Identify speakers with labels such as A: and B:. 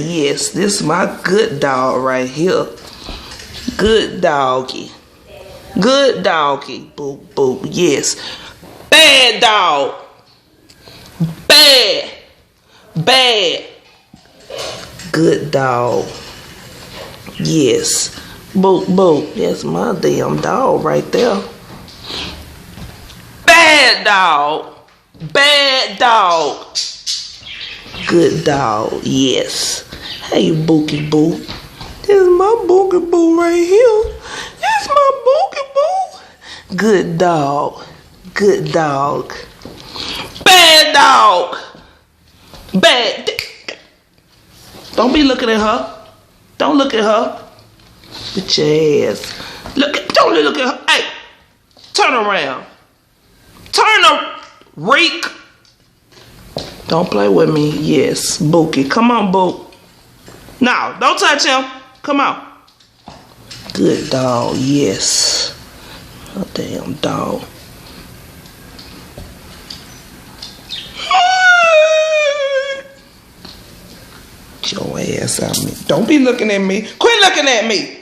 A: Yes, this is my good dog right here. Good doggy. Good doggy. Boop, boop. Yes. Bad dog. Bad. Bad. Good dog. Yes. Boop, boop. That's my damn dog right there. Bad dog. Bad dog. Good dog. Yes. Hey, Bookie Boo. This is my Bookie Boo right here. This is my Bookie Boo. Good dog. Good dog. Bad dog. Bad. Don't be looking at her. Don't look at her. With your ass. Don't look at her. Hey, turn around. Turn around. Reek. Don't play with me. Yes, Bookie. Come on, Book. No, don't touch him. Come on. Good dog. Yes. Oh, damn dog. Get your ass out of me. Don't be looking at me. Quit looking at me.